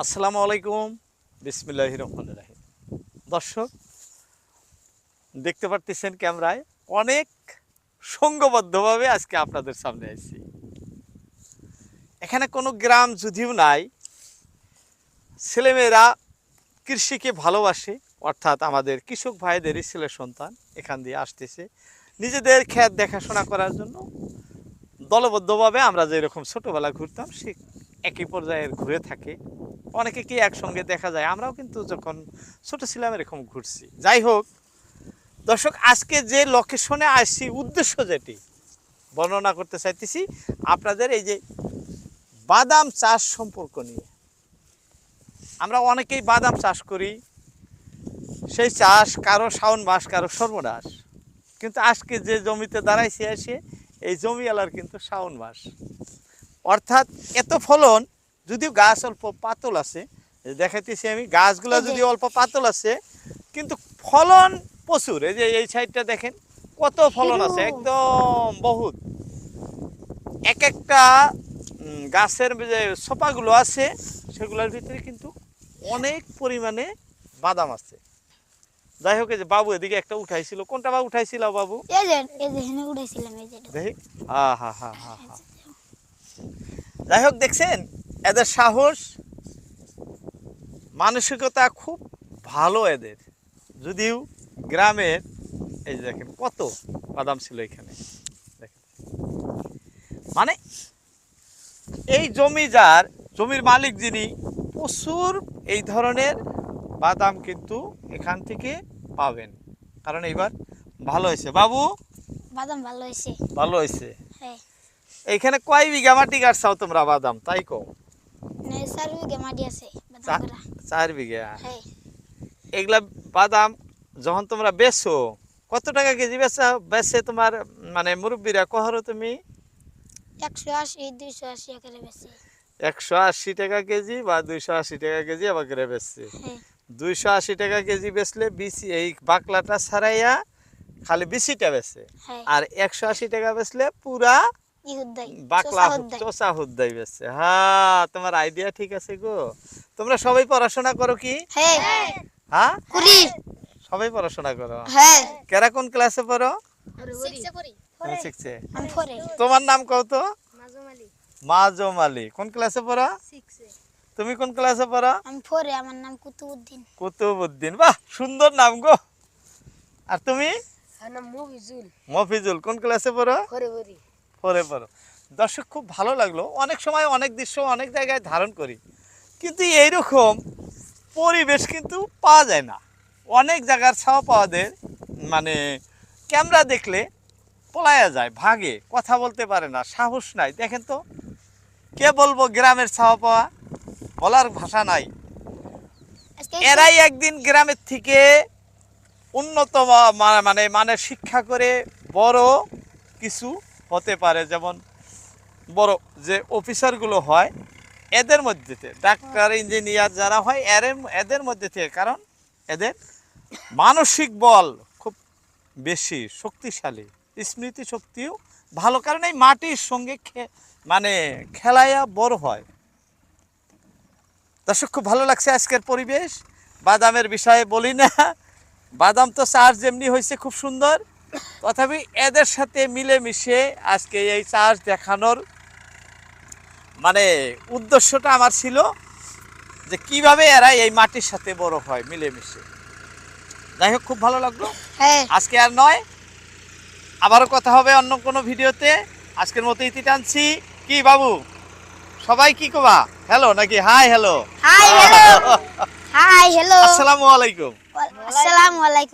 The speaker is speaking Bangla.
আসসালামু আলাইকুম, বিসমিল্লাহির রহমানির রহিম। দর্শক দেখতে পারতেছেন ক্যামেরায় অনেক সংঘবদ্ধভাবে আজকে আপনাদের সামনে আসছি। এখানে কোনো গ্রাম যদিও নাই, ছেলেমেয়েরা কৃষিকে ভালোবাসে, অর্থাৎ আমাদের কৃষক ভাইদেরই ছেলে সন্তান এখান দিয়ে আসতেছে নিজেদের ক্ষেত দেখাশোনা করার জন্য। দলবদ্ধভাবে আমরা যেরকম ছোটোবেলা ঘুরতাম সে একই পর্যায়ে ঘুরে থাকে। অনেকে কি একসঙ্গে দেখা যায়, আমরাও কিন্তু যখন ছোট ছিলাম এরকম ঘুরছি। যাই হোক দর্শক, আজকে যে লোকেশনে আসছি উদ্দেশ্য যেটি বর্ণনা করতে চাইতেছি আপনাদের, এই যে বাদাম চাষ সম্পর্ক নিয়ে। আমরা অনেকেই বাদাম চাষ করি, সেই চাষ কারো শাওন মাস কারো সর্বনাশ, কিন্তু আজকে যে জমিতে দাঁড়াইছে এসে এই জমিওয়ালার কিন্তু শাওন মাস, অর্থাৎ এত ফলন। যদিও গাছ অল্প পাতল আছে, দেখাইতেছি আমি, গাছগুলো যদিও অল্প পাতল আছে কিন্তু ফলন প্রচুর। এই যে এই সাইডটা দেখেন কত ফলন আছে, একদম বহুত। এক একটা গাছের যে সোপাগুলো আছে সেগুলোর ভিতরে কিন্তু অনেক পরিমাণে বাদাম আছে। যাই হোক, এই যে বাবু এদিকে একটা উঠাইছিল, কোনটা বাবু উঠাইছিল বাবু? দেখি, হা হা হা হা হা। যাই হোক, দেখছেন এদের সাহস, মানসিকতা খুব ভালো এদের। যদিও গ্রামের, এই যে দেখেন কত বাদাম ছিল এখানে, দেখেন। মানে এই জমির মালিক যিনি, প্রচুর এই ধরনের বাদাম কিন্তু এখান থেকে পাবেন, কারণ এইবার ভালো হয়েছে বাবু, বাদাম ভালো হয়েছে। ভালো হয়েছে। হ্যাঁ, এইখানে কয় বিঘা মাটি কাটছাও তোমরা বাদাম, তাই কও? 4 বিঘা মাটি আছে বাদাম করা। 4 বিঘা। হ্যাঁ, এগুলা বাদাম যখন তোমরা বেচো, কত টাকা কেজি বেচে তোমার মানে মুরব্বীরা কহরো তুমি? 180 280 করে বেশি। 180 টাকা কেজি বা 280 টাকা কেজি আবার করে বেচছে। হ্যাঁ, 280 টাকা কেজি বেচলে বিসি, এই বাকলাটা ছাড়াইয়া খালি বিসিটা বেচে। হ্যাঁ, আর 180 টাকা বেচলে পুরা ইহুদ্দাই বাকলা চোষা হুদ্দাই বেচছে। হ্যাঁ, তোমার আইডিয়া ঠিক আছে গো। তোমরা সবাই পড়াশোনা করো কি? হ্যাঁ, হ্যাঁ, করি। সবাই পড়াশোনা করো। হ্যাঁ, কেরা কোন ক্লাসে পড়ো? 6 এ পড়ি। তুমি 6 এ। আমি 4 এ। তোমার নাম কও তো? মাজুম আলী। মাজুম আলী। কোন ক্লাসে পড়ো? 6 এ। তুমি কোন ক্লাসে পড়ো? আমি 4 এ। আমার নাম কুতুবউদ্দিন। কুতুবউদ্দিন। বাহ, সুন্দর নাম গো। আর তুমি? আমার নাম মফিজুল। মফিজুল। কোন ক্লাসে পড়ো? 4 এ পড়ি। 4 এ পড়ো। দর্শক, খুব ভালো লাগলো। অনেক সময় অনেক দৃশ্য অনেক জায়গায় ধারণ করি, কিন্তু এইরকম পরিবেশ কিন্তু পাওয়া যায় না। অনেক জায়গার ছাওয়া পাওয়াদের মানে ক্যামেরা দেখলে পলায়া যায়, ভাগে, কথা বলতে পারে না, সাহস নাই। দেখেন তো, কে বলবো গ্রামের ছাওয়া পাওয়া, বলার ভাষা নাই। এরাই একদিন গ্রামের থেকে উন্নত মানে শিক্ষা করে বড় কিছু হতে পারে। যেমন বড় যে অফিসারগুলো হয় এদের মধ্যে থেকে, ডাক্তার ইঞ্জিনিয়ার যারা হয় এদের মধ্যে থেকে, কারণ এদের মানসিক বল খুব বেশি, শক্তিশালী, স্মৃতি শক্তিও ভালো, কারণ এই মাটির সঙ্গে মানে খেলায়া বড় হয়। দর্শক, খুব ভালো লাগছে আজকের পরিবেশ। বাদামের বিষয়ে বলি না, বাদাম তো চাষ যেমনি হয়েছে খুব সুন্দর, তথাপি এদের সাথে মিলেমিশে আজকে এই চাষ দেখানোর মানে উদ্দেশ্যটা আমার ছিল যে কিভাবে এরা এই মাটির সাথে বড় হয় মিলেমিশে। যাই হোক, খুব ভালো লাগলো। হ্যাঁ, আজকে আর নয়, আবারও কথা হবে অন্য কোনো ভিডিওতে। আজকের মতো ইতি টানছি। কি বাবু, সবাই কি কবা? হ্যালো নাকি hi hello? Hi hello. Hi hello. আসসালামু আলাইকুম। আসসালামু আলাইকুম।